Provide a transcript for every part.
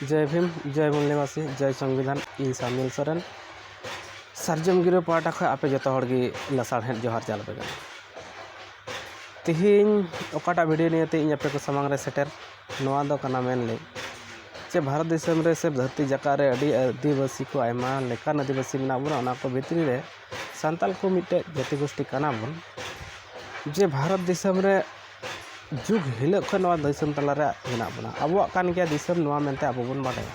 जय भीम जय मूल्यवासी जय संविधान इन सामिल सरन सार्जम गिरो पाटा खा आपे जो हड़गी लसाढ़ जोहार चाल पे तिहिन ओकाटा वीडियो नियते इन आपे को समांग रे सेटर नोआ दो कना मेन ले चे भारत दिसम रे से धरती जका रे अडी आदिवासी को आयमा लेकान आदिवासी मेना बुना ओना को भितरी रे सांताल को मिटे जाति गोष्ठी कना बुन जे भारत दिसम रे जुग हिलक खन नोआ दिसम तला रे मेना बुना अबो कान गया दिसम नोआ मेनते अबो बुन बाडाया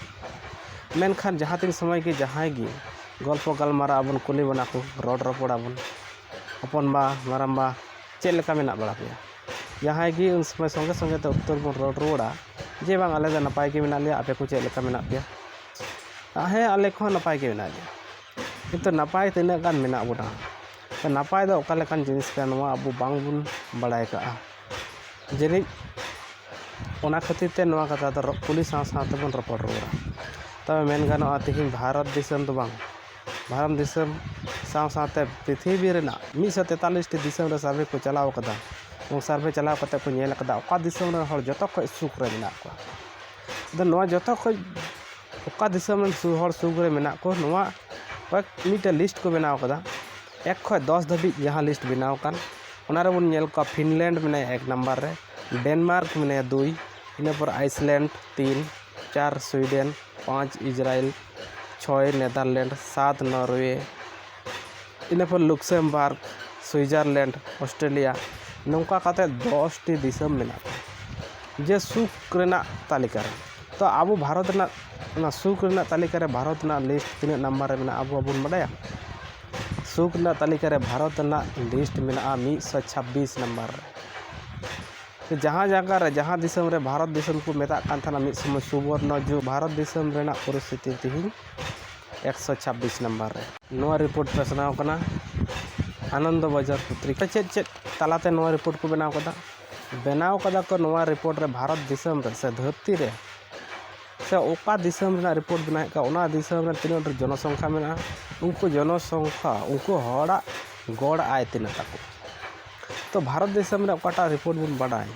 मेनखान जहाँ तीन समय की जहाँ गी गल्प गलमारा अबन कुली बना को रोड रपोड़ा बन अपन बा माराम बा चेक लेका मेना बड़ा पे यहाँ की उन समय संगे संगे तो उत्तर बन रोड रोड़ा जे बांग आले नपाय के मेना लिया आपे को चेक लेका मेना पे हे आले को नपाय के मेना लिया किंतु नपाय तीना गान मेना बुना तो नपाय दो ओका लेकान जिनिस का नोआ अबो बांग बुन बड़ाय का जनी ओना खातिर ते नोआ कथा तो पुलिस साथ बन रपोड़ रोड़ा तब मेन गाना तिहिन भारत दिसम तो बांग भारत दिसम साथे पृथ्वी रेना 143 दिसम रे सर्वे को चलाव कदा उन सर्वे चलाव कते को नेल कदा ओका दिसम रे हर जतो को सुख रे मेना को द नोआ जतो को ओका दिसम रे हर सुख रे मेना को नोआ मीटे लिस्ट को बनाव कदा 1 खय 10 धबी यहाँ लिस्ट बनाव कान ओना रे बन नेल का फिनलैंड में 1 नंबर रे डेनमार्क में 2 इना पर Iceland 3 4 Sweden 5 Israel 6 Netherlands 7 Norway इना पर लुक्सेमबर्ग स्विट्जरलैंड ऑस्ट्रेलिया नौका काते 10 टी दिसम मेना जे सुख रेना तालिका तो आबो भारत ना सुख रेना तालिका रे भारत ना लिस्ट तीन नंबर रे मेना आबो बन बडाया सुख ना तालिका रे भारत ना लिस्ट मेना 126 नंबर रे जहाँ जगह रे जहाँ दिसम रे भारत दिसम को मेता कान थाना मिद समय सुवर्ण जो भारत दिसम रेना परिस्थिति तिहिन 126 नंबर रे नोआ रिपोर्ट पेशनाव कना आनंद बाजार पत्रिका चेक तालाते नोआ रिपोर्ट को बनाव कदा को नोआ रिपोर्ट रे भारत दिसम रे से धरती रे से ओका दिसम रेना रिपोर्ट बनाए का ओना दिसम रे तीन जनसंख्या मेना उनको जनसंख्या उनको हड़ा गड़ आय तीन ताको तो भारत दिसम रे ओकाटा रिपोर्ट बन बाडाय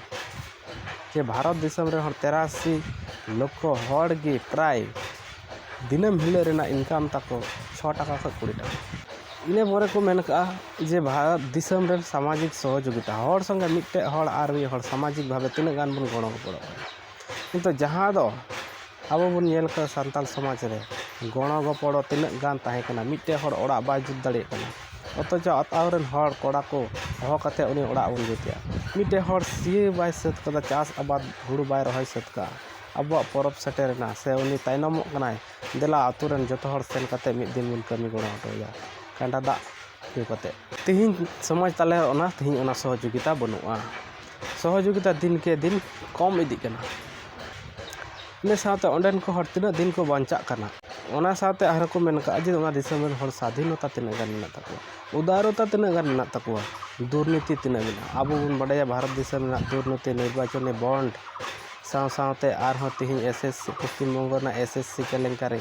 जे भारत दिसम रे 83 लाख हड़ गे प्राय दिनम हिले रेना इनकम ताको 6 टाका खा 20 टाका इने परे को मेन का जे भारत दिसम रे सामाजिक सहयोगिता हड़ संगे मिट्टे हड़ आर हड़ सामाजिक भावे तीन गान बन गणो पड़ो किंतु जहाँ दो अब बन नेल का सांताल समाज रे गणो गपड़ो तीन गान ताहे कना मिट्टे हड़ ओड़ा बाय जुत दाड़े कना अतच अतावरन हड़ कोड़ा को हो कते उनी ओड़ा उन जुतिया मिट्टे हड़ सी बाय सत कदा चास आबाद हुड़ू बाय रहाय सत का अब परब सेटेरना से उनी तायनम कनाय देला आतुरन जतो हड़ सेन कते मिद दिन बुन कमी गणो हटोया कांडा दा ह्यू कते तिहिन समाज ताले ओना तिहिन ओना सहयोगिता बनुआ सहयोगिता दिन के दिन कम इदी कना ने साथे ओंडन को हड़ तीना दिन को बांचा कना ओना साथे आर को मेन का जे ओना दिसम रे हड़ स्वाधीनता तीना गान मेना तको उदारता तीना गान मेना तको दुर्नीति तीना मेना आबो बन बडाया भारत दिसम मेना दुर्नीति निर्वाचन बॉन्ड साथे आर हो तिहिन एसएससी पश्चिम बंग ना एसएससी केलेंकारे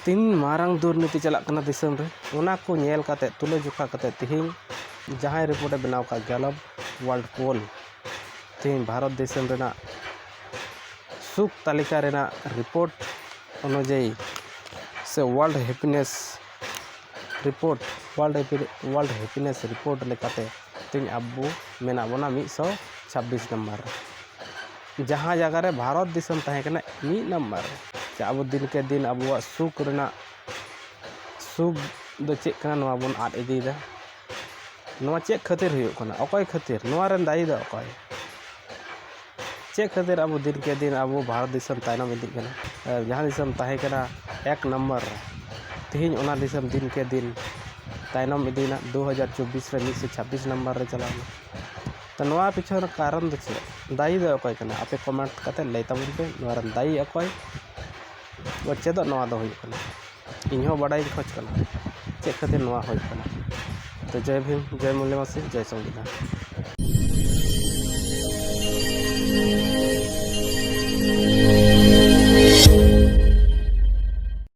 तीन मारंग दुर्नीति चला कना दिसम रे ओना को नेल काते तुले जुखा काते तिहिन जहां रिपोर्ट बनाव का गैलप वर्ल्ड पोल तिहिन भारत दिसम रेना सुख तालिका रेना रिपोर्ट अनुଯାयी से वर्ल्ड हैप्पीनेस रिपोर्ट लेकाते तीन अबू मेना बना 126 नंबर जहाँ जगह रे भारत दिसम ताहे कना 1 नंबर चे अब दिन के दिन अब सुख रेना सुख दो चेक कना नोआ बन आद इदीदा नोआ चेक खातिर हुयो कना अकय खातिर नोआ रेन दायी दा अकय चेक खातिर अब दिन के दिन अब भारत दिसम तायनम इदी कना जहाँ दिसम ताहे कना 1 नंबर तिहिन ओना दिसम दिन के दिन तायनम इदीना 2024 रे 126 नंबर रे चलाना तो नोआ पिछन कारण दो चे दायी दो अकय कना आपे कमेंट कते लय ताबुन पे नोआ रेन दायी अकय चे दो नोआ दो हुयो कना इनहो बडाई खोज कना चेक खातिर नोआ हुयो कना तो जय भीम जय मूल्यवासी जय संविधान।